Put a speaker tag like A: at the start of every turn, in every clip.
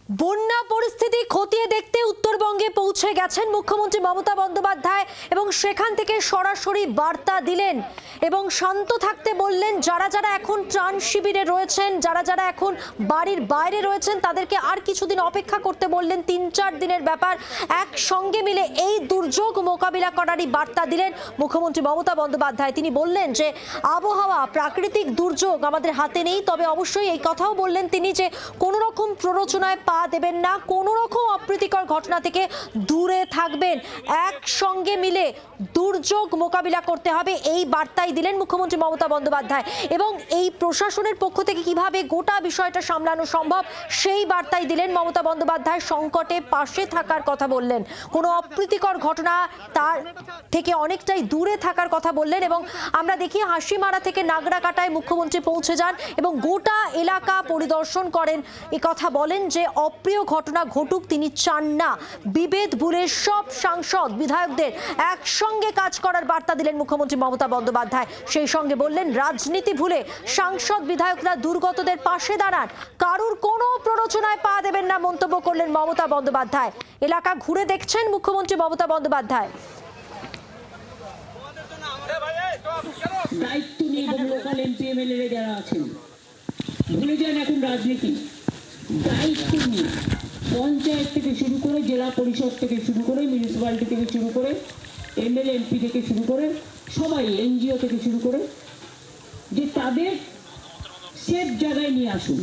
A: বন্যা পরিস্থিতি খতিয়ে দেখতে উত্তরবঙ্গে পৌঁছে গেছেন মুখ্যমন্ত্রী মমতা বন্দ্যোপাধ্যায় এবং সেখান থেকে সরাসরি বার্তা দিলেন এবং শান্ত থাকতে বললেন। যারা যারা এখন ত্রাণ শিবিরে রয়েছেন, যারা যারা এখন বাড়ির বাইরে রয়েছেন, তাদেরকে আর কিছুদিন অপেক্ষা করতে বললেন। ৩-৪ দিনের ব্যাপার, একসঙ্গে মিলে এই দুর্যোগ মোকাবিলা করারই বার্তা দিলেন মুখ্যমন্ত্রী মমতা বন্দ্যোপাধ্যায়। তিনি বললেন যে আবহাওয়া, প্রাকৃতিক দুর্যোগ আমাদের হাতে নেই, তবে অবশ্যই এই কথাও বললেন তিনি যে কোনো রকম প্ররোচনায় পা দেবেন না, কোনো রকম অপ্রীতিকর ঘটনা থেকে দূরে থাকবেন, একসঙ্গে মিলে দুর্যোগ মোকাবিলা করতে হবে, এই বার্তাই দিলেন মুখ্যমন্ত্রী মমতা বন্দ্যোপাধ্যায়। এবং এই প্রশাসনের পক্ষ থেকে কিভাবে গোটা বিষয়টা সামলানো সম্ভব সেই বার্তাই দিলেন মমতা বন্দ্যোপাধ্যায়। সংকটে পাশে থাকার কথা বললেন, কোনো অপ্রীতিকর ঘটনা তার থেকে অনেকটাই দূরে থাকার কথা বললেন। এবং আমরা দেখি হাসিমারা থেকে নাগরাকাটায় মুখ্যমন্ত্রী পৌঁছে যান এবং গোটা এলাকা পরিদর্শন করেন। এ কথা বলেন যে অপ্রিয় ঘটনা ঘটুক তিনি চান না। বিভেদ ভুলে সব সাংসদ বিধায়কদের একসঙ্গে কাজ করার বার্তা দিলেন মুখ্যমন্ত্রী মমতা বন্দ্যোপাধ্যায়। সেই সঙ্গে বললেন রাজনীতি ভুলে সাংসদ বিধায়করা দুর্গতদের পাশে দাঁড়ান, কারুর কোনো প্ররোচনায় পা দেবেন না মন্তব্য করলেন মমতা বন্দ্যোপাধ্যায়। এলাকা ঘুরে দেখছেন মুখ্যমন্ত্রী মমতা বন্দ্যোপাধ্যায়।
B: দায়িত্ব নিয়ে লোকাল এমপি এমএলএ যারা আছেন ভুলে যান এখন রাজনীতি। দায়িত্ব নিয়ে পঞ্চায়েত থেকে শুরু করে, জেলা পরিষদ থেকে শুরু করে, মিউনিসিপ্যালিটি থেকে শুরু করে, এমএলএ এমপি থেকে শুরু করে, সবাই এনজিও থেকে শুরু করে, যে তাদের সেফ জায়গায় নিয়ে আসুন।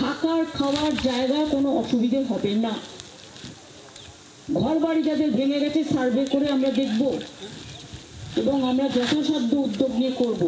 B: থাকার খাওয়ার জায়গায় কোনো অসুবিধে হবে না। ঘর বাড়ি যাদের ভেঙে গেছে সার্ভে করে আমরা দেখব এবং আমরা যথাসাধ্য উদ্যোগ নিয়ে করব।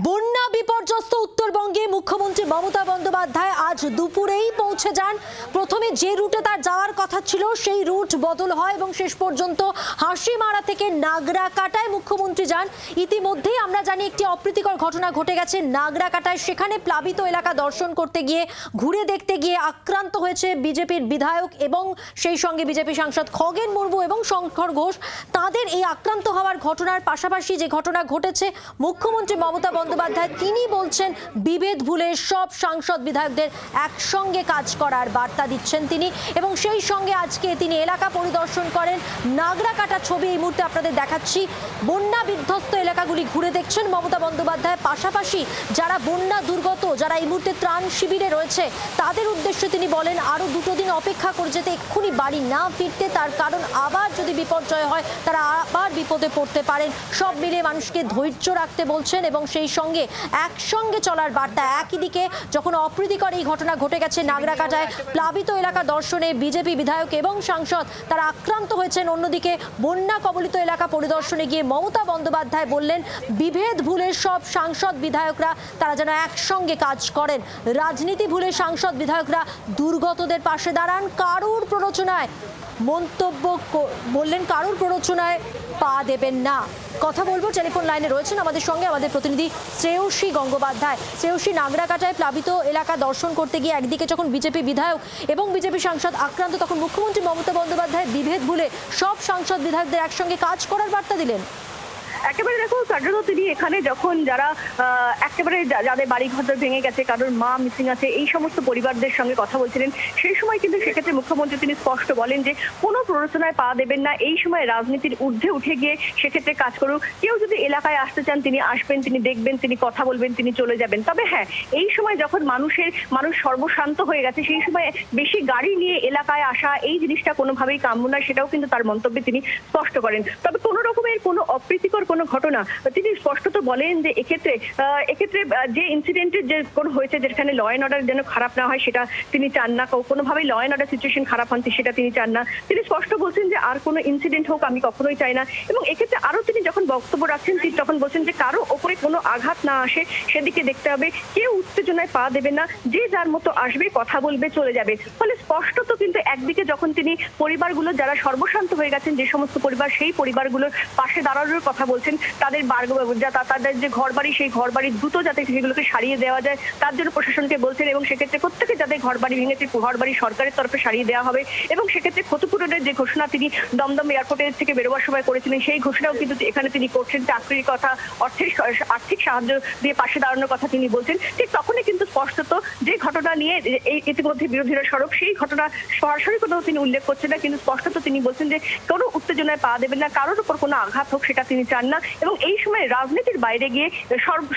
A: বন্যা বিপর্যস্ত উত্তরবঙ্গে মুখ্যমন্ত্রী মমতা বন্দ্যোপাধ্যায় আজ দুপুরেই পৌঁছে যান। প্রথমে যে রুটে তার যাওয়ার কথা ছিল সেই রুট বদল হয় এবং শেষ পর্যন্ত হাসিমারা থেকে নাগরাকাটায় মুখ্যমন্ত্রী যান। ইতিমধ্যেই আমরা জানি একটি অপ্রীতিকর ঘটনা ঘটে গেছে নাগরাকাটায়। সেখানে প্লাবিত এলাকা দর্শন করতে গিয়ে, ঘুরে দেখতে গিয়ে আক্রান্ত হয়েছে বিজেপির বিধায়ক এবং সেই সঙ্গে বিজেপি সাংসদ খগেন মুর্মু এবং শঙ্কর ঘোষ। তাদের এই আক্রান্ত হওয়ার ঘটনার পাশাপাশি যে ঘটনা ঘটেছে, মুখ্যমন্ত্রী মমতা বন্দ্যোপাধ্যায় তিনি বলছেন বিভেদ ভুলে সব সাংসদ বিধায়কদের একসঙ্গে কাজ করার বার্তা দিচ্ছেন তিনি। এবং সেই সঙ্গে আজকে তিনি এলাকা পরিদর্শন করেন। নাগরাকাটা ছবি এই মুহূর্তে আপনাদের দেখাচ্ছি। বন্যা বিধ্বস্ত এলাকাগুলি ঘুরে দেখছেন মমতা বন্দ্যোপাধ্যায়। পাশাপাশি যারা বন্যা দুর্গত, যারা এই মুহূর্তে ত্রাণ শিবিরে রয়েছে, তাদের উদ্দেশ্যে তিনি বলেন আরও 2 দিন অপেক্ষা করে যেতে, এক্ষুনি বাড়ি না ফিরতে, তার কারণ আবার যদি বিপর্যয় হয় তারা আবার বিপদে পড়তে পারেন। সব মিলে মানুষকে ধৈর্য রাখতে বলছেন এবং সেই সঙ্গে একসঙ্গে চলার বার্তা। একই দিকে যখন অপ্রীতিকর এই ঘটনা ঘটে গেছে নাগরাকাটায়, প্লাবিত এলাকা দর্শনে বিজেপি বিধায়ক এবং সাংসদ তারা আক্রান্ত হয়েছেন, অন্যদিকে বন্যা কবলিত এলাকা পরিদর্শনে গিয়ে মমতা বন্দ্যোপাধ্যায় বললেন বিভেদ ভুলে সব সাংসদ বিধায়করা তারা যেন একসঙ্গে কাজ করেন। রাজনীতি ভুলে সাংসদ বিধায়করা দুর্গতদের পাশে দাঁড়ান, কারুর প্ররোচনায় মন্তব্য বললেন কারুর প্ররোচনায় পা দেবেন না। কথা বলবো, টেলিফোন লাইনে রয়েছেন আমাদের সঙ্গে আমাদের প্রতিনিধি শ্রেয়সী গঙ্গোপাধ্যায়। শ্রেয়সী, নাগরাকাটায় প্লাবিত এলাকা দর্শন করতে গিয়ে একদিকে যখন বিজেপি বিধায়ক এবং বিজেপি সাংসদ আক্রান্ত, তখন মুখ্যমন্ত্রী মমতা বন্দ্যোপাধ্যায় বিভেদ ভুলে সব সাংসদ বিধায়কদের একসঙ্গে কাজ করার বার্তা দিলেন।
C: একেবারে দেখো কার্যত তিনি এখানে যখন যারা একেবারে যাদের বাড়ি ঘর ভেঙে গেছে, কারোর মা মিসিং আছে, এই সমস্ত পরিবারদের সঙ্গে কথা বলছিলেন, সেই সময় কিন্তু সেক্ষেত্রে মুখ্যমন্ত্রী তিনি স্পষ্ট বলেন যে কোনো প্ররোচনায় পা দেবেন না। এই সময় রাজনীতির ঊর্ধ্বে উঠে গিয়ে সেক্ষেত্রে কাজ করুক। কেউ যদি এলাকায় আসতে চান তিনি আসবেন, তিনি দেখবেন, তিনি কথা বলবেন, তিনি চলে যাবেন। তবে হ্যাঁ, এই সময় যখন মানুষ সর্বশান্ত হয়ে গেছে, সেই সময় বেশি গাড়ি নিয়ে এলাকায় আসা এই জিনিসটা কোনোভাবেই কাম্য না, সেটাও কিন্তু তার মন্তব্যে তিনি স্পষ্ট করেন। তবে কোনো রকমের কোনো অপ্রীতিকর কোনো ঘটনা তিনি স্পষ্টত বলেন যে এক্ষেত্রে যে ইনসিডেন্টের যে কোনো হয়েছে, যেখানে ল অ্যান্ড অর্ডার যেন খারাপ না হয় সেটা তিনি চান না, কোনোভাবেই ল অ্যান্ড অর্ডার সিচুয়েশন খারাপ হন সেটা তিনি চান না। তিনি স্পষ্ট বলছেন যে আর কোনো ইনসিডেন্ট হোক আমি কখনোই চাই না। এবং এক্ষেত্রে আরো তিনি যখন বক্তব্য রাখছেন তিনি তখন বলছেন যে কারো ওপরে কোনো আঘাত না আসে সেদিকে দেখতে হবে, কেউ উত্তেজনায় পা দেবে না, যে যার মতো আসবে, কথা বলবে, চলে যাবে। ফলে স্পষ্টত কিন্তু একদিকে যখন তিনি পরিবারগুলো যারা সর্বশান্ত হয়ে গেছেন, যে সমস্ত পরিবার, সেই পরিবারগুলোর পাশে দাঁড়ানোর কথা বলছেন, বলছেন তাদের তাদের যে ঘরবাড়ি, সেই ঘরবাড়ি দ্রুত যাতে সেগুলোকে সারিয়ে দেওয়া যায় তার জন্য প্রশাসনকে বলছেন, এবং সেক্ষেত্রে প্রত্যেকে যাদের ঘরবাড়ি ভেঙেছে ঘরবাড়ি সরকারের তরফে সারিয়ে দেওয়া হবে। এবং সেক্ষেত্রে ক্ষতিপূরণের যে ঘোষণা তিনি দমদম এয়ারপোর্টের থেকে বেরোবার সময় করেছিলেন, সেই ঘোষণাও কিন্তু এখানে তিনি করছেন। চাকরির কথা, আর্থিক সাহায্য দিয়ে পাশে দাঁড়ানোর কথা তিনি বলছেন। ঠিক তখনই কিন্তু স্পষ্টত যে ঘটনা নিয়ে এই ইতিমধ্যে বিরোধীরা সরব, সেই ঘটনা সরাসরি কোথাও তিনি উল্লেখ করছেন না, কিন্তু স্পষ্টত তিনি বলছেন যে কোনো উত্তেজনায় পা দেবেন না, কারোর উপর কোনো আঘাত হোক সেটা তিনি চান না। এবং এই সময় রাজনীতির বাইরে গিয়ে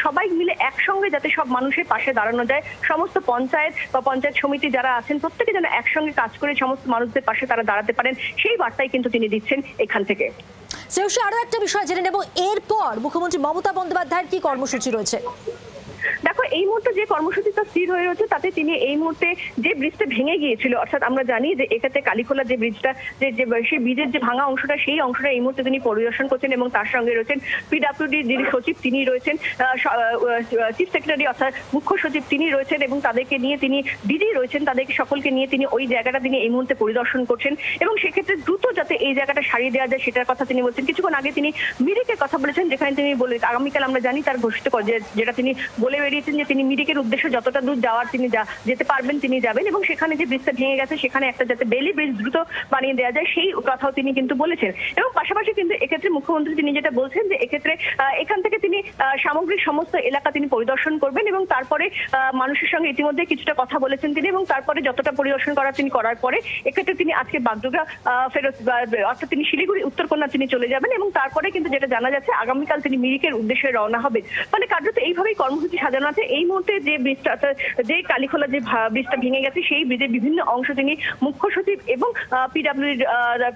C: সবাই মিলে একসঙ্গে যাতে সব মানুষের পাশে দাঁড়ানো যায়, সমস্ত পঞ্চায়েত বা পঞ্চায়েত সমিতি যারা আছেন প্রত্যেকে যেন একসঙ্গে কাজ করে সমস্ত মানুষদের পাশে তারা দাঁড়াতে পারেন, সেই বার্তাই কিন্তু তিনি দিচ্ছেন এখান থেকে।
A: শ্রেয়সী, আরো একটা বিষয় জেনে নেব, এরপর মুখ্যমন্ত্রী মমতা বন্দ্যোপাধ্যায়ের কি কর্মসূচি রয়েছে?
C: দেখো, এই মুহূর্তে যে কর্মসূচিটা স্থির হয়ে রয়েছে তাতে তিনি এই মুহূর্তে যে ব্রিজটা ভেঙে গিয়েছিল, অর্থাৎ আমরা জানি যে এক্ষেত্রে কালীখোলা যে ব্রিজটা, যে সেই ব্রিজের যে ভাঙা অংশটা, সেই অংশটা এই মুহূর্তে তিনি পরিদর্শন করছেন। এবং তার সঙ্গে রয়েছেন পিডব্লিউডি যিনি সচিব তিনি রয়েছেন, চিফ সেক্রেটারি অর্থাৎ মুখ্য সচিব তিনি রয়েছেন, এবং তাদেরকে নিয়ে তিনি ডিজি রয়েছেন, তাদেরকে সকলকে নিয়ে তিনি ওই জায়গাটা তিনি এই মুহূর্তে পরিদর্শন করছেন। এবং সেক্ষেত্রে দ্রুত যাতে এই জায়গাটা সারিয়ে দেওয়া যায় সেটার কথা তিনি বলছেন। কিছুক্ষণ আগে তিনি মিরিকের কথা বলেছেন, যেখানে তিনি বলে আগামীকাল আমরা জানি তার ঘোষিত যেটা তিনি বলে বেরিয়েছেন যে তিনি মিরিকের উদ্দেশ্যে যতটা দূর যাওয়ার তিনি যেতে পারবেন তিনি যাবেন, এবং সেখানে যে ব্রিজটা ভেঙে গেছে সেখানে একটা যাতে বেলি ব্রিজ দ্রুত বানিয়ে দেওয়া যায় সেই কথাও তিনি কিন্তু বলেছেন। এবং পাশাপাশি কিন্তু এক্ষেত্রে মুখ্যমন্ত্রী তিনি যেটা বলছেন যে এক্ষেত্রে এখান থেকে তিনি সামগ্রিক সমস্ত এলাকা তিনি পরিদর্শন করবেন, এবং তারপরে মানুষের সঙ্গে ইতিমধ্যে কিছুটা কথা বলেছেন তিনি, এবং তারপরে যতটা পরিদর্শন করার তিনি করার পরে এক্ষেত্রে তিনি আজকে বাগডোগরা ফেরত, অর্থাৎ তিনি শিলিগুড়ি উত্তরকন্যা তিনি চলে যাবেন, এবং তারপরে কিন্তু যেটা জানা যাচ্ছে আগামীকাল তিনি মিরিকের উদ্দেশ্যে রওনা হবেন। মানে কার্যত এইভাবেই কর্মসূচি সাজানো আছে। এই মুহূর্তে যে ব্রিজটা, যে কালীখোলা যে ব্রিজটা ভেঙে গেছে সেই ব্রিজের বিভিন্ন অংশ তিনি মুখ্য সচিব এবং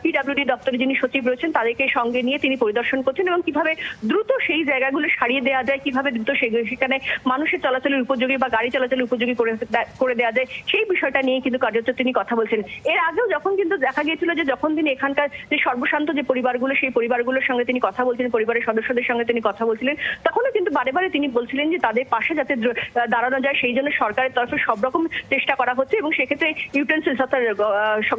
C: পিডব্লিউডি দপ্তরে যিনি সচিব রয়েছেন তাদেরকে সঙ্গে নিয়ে তিনি পরিদর্শন করছেন, এবং কিভাবে দ্রুত সেই জায়গাগুলো সারিয়ে দেওয়া যায়, কিভাবে দ্রুত সেখানে মানুষের চলাচলের উপযোগী বা গাড়ি চলাচলের উপযোগী করে দেওয়া যায় সেই বিষয়টা নিয়ে কিন্তু কার্যত তিনি কথা বলছেন। এর আগেও যখন কিন্তু দেখা গিয়েছিল যে যখন তিনি এখানকার যে সর্বশান্ত যে পরিবারগুলো, সেই পরিবারগুলোর সঙ্গে তিনি কথা বলছিলেন, পরিবারের সদস্যদের সঙ্গে তিনি কথা বলছিলেন, তখনও কিন্তু বারে বারে তিনি বলছিলেন যে তাদের পাশে যাতে দাঁড়ানো যায় সেই জন্য সরকারের তরফে সব রকম চেষ্টা করা হচ্ছে। এবং সেক্ষেত্রে ইউটেন্সিলস অর্থাৎ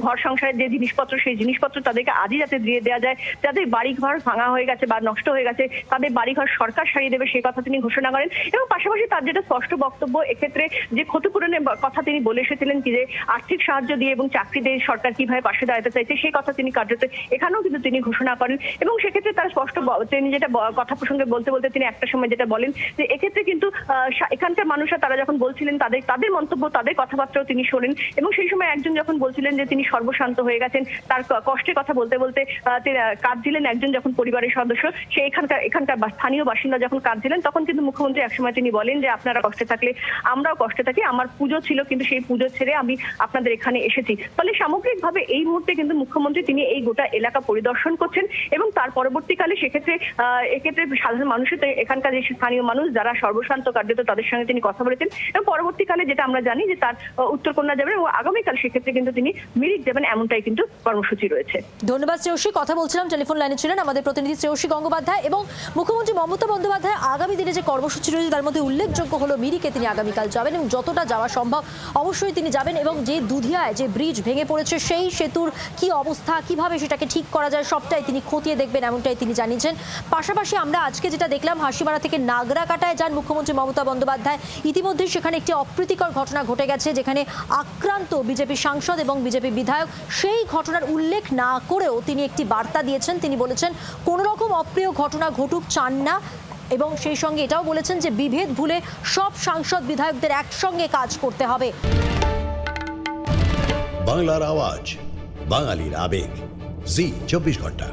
C: ঘর সংসারের যে জিনিসপত্র, সেই জিনিসপত্র তাদেরকে আজই যাতে দিয়ে দেওয়া যায়, যাদের বাড়িঘর ভাঙা হয়ে গেছে বা নষ্ট হয়ে গেছে তাদের বাড়িঘর সরকার সারিয়ে দেবে সেই কথা তিনি ঘোষণা করেন। এবং পাশাপাশি তার যেটা স্পষ্ট বক্তব্য, এক্ষেত্রে যে ক্ষতিপূরণের কথা তিনি বলে এসেছিলেন কি যে আর্থিক সাহায্য দিয়ে এবং চাকরি দিয়ে সরকার কিভাবে পাশে দাঁড়াতে চাইছে সেই কথা তিনি কার্যত এখানেও কিন্তু তিনি ঘোষণা করেন। এবং সেক্ষেত্রে তার স্পষ্ট তিনি যেটা কথা প্রসঙ্গে বলতে বলতে তিনি একটা সময় যেটা বলেন যে এক্ষেত্রে কিন্তু এখানকার মানুষরা তারা যখন বলছিলেন তাদের মন্তব্য, তাদের কথাবার্তাও তিনি শোনেন। এবং সেই সময় একজন যখন বলছিলেন যে তিনি সর্বশান্ত হয়ে গেছেন, তার কষ্টের কথা বলতে বলতে কাঁদছিলেন একজন যখন পরিবারের সদস্য, সে এখানকার স্থানীয় বাসিন্দা যখন কাঁদছিলেন, তখন কিন্তু মুখ্যমন্ত্রী একসময় তিনি বলেন যে আপনারা কষ্টে থাকলে আমরাও কষ্টে থাকি, আমার পুজো ছিল কিন্তু সেই পুজো ছেড়ে আমি আপনাদের এখানে এসেছি। ফলে সামগ্রিকভাবে এই মুহূর্তে কিন্তু মুখ্যমন্ত্রী তিনি এই গোটা এলাকা পরিদর্শন করছেন, এবং তার পরবর্তীকালে সেক্ষেত্রে এক্ষেত্রে সাধারণ মানুষের এখানকার যে স্থানীয় মানুষ যারা সর্বশান্ত কার্যত তাদের সঙ্গে তিনি কথা বলেছেন। এবং পরবর্তীকালে যেটা আমরা জানি যে তার উত্তরকন্যা যাবেন এবং আগামীকাল সেক্ষেত্রে কিন্তু তিনি মিরিক যাবেন, এমনটাই কিন্তু কর্মসূচি রয়েছে।
A: ধন্যবাদ শ্রেয়সী। কথা বলছিলাম, টেলিফোন লাইনে ছিলেন আমাদের প্রতিনিধি শ্রেয়সী গঙ্গোপাধ্যায়। এবং মুখ্যমন্ত্রী মমতা বন্দ্যোপাধ্যায় আগামী দিনে যে কর্মসূচি রয়েছে তার মধ্যে উল্লেখযোগ্য হলো মিরিকে তিনি আগামীকাল যাবেন, এবং যতটা যাওয়া সম্ভব অবশ্যই তিনি যাবেন। এবং যে দুধিয়ায় যে ব্রিজ ভেঙে পড়েছে সেই সেতুর কি অবস্থা, কিভাবে সেটাকে ঠিক করা যায় সবটাই তিনি খতিয়ে দেখবেন, এমনটাই তিনি জানিয়েছেন। পাশাপাশি আমরা আজকে যেটা দেখলাম, হাসিমারা থেকে নাগরাকাটায় যান মুখ্যমন্ত্রী মমতা বন্দ্যোপাধ্যায়। ইতিমধ্যেই সেখানে একটি অপ্রীতিকর ঘটনা ঘটে গেছে, যেখানে আক্রান্ত বিজেপি সাংসদ এবং বিজেপি বিধায়ক। সেই ঘটনার উল্লেখ না করেও তিনি একটি বার্তা দিয়েছেন। তিনি বলেছেন কোনো রকম অপ্রিয় ঘটনা ঘটুক চান না, এবং সেই সঙ্গে এটাও বলেছেন যে বিভেদ ভুলে সব সাংসদ বিধায়কদের একসঙ্গে কাজ করতে হবে।
D: বাংলার আওয়াজ, বাঙালির আবেগ, জি 24 ঘন্টা।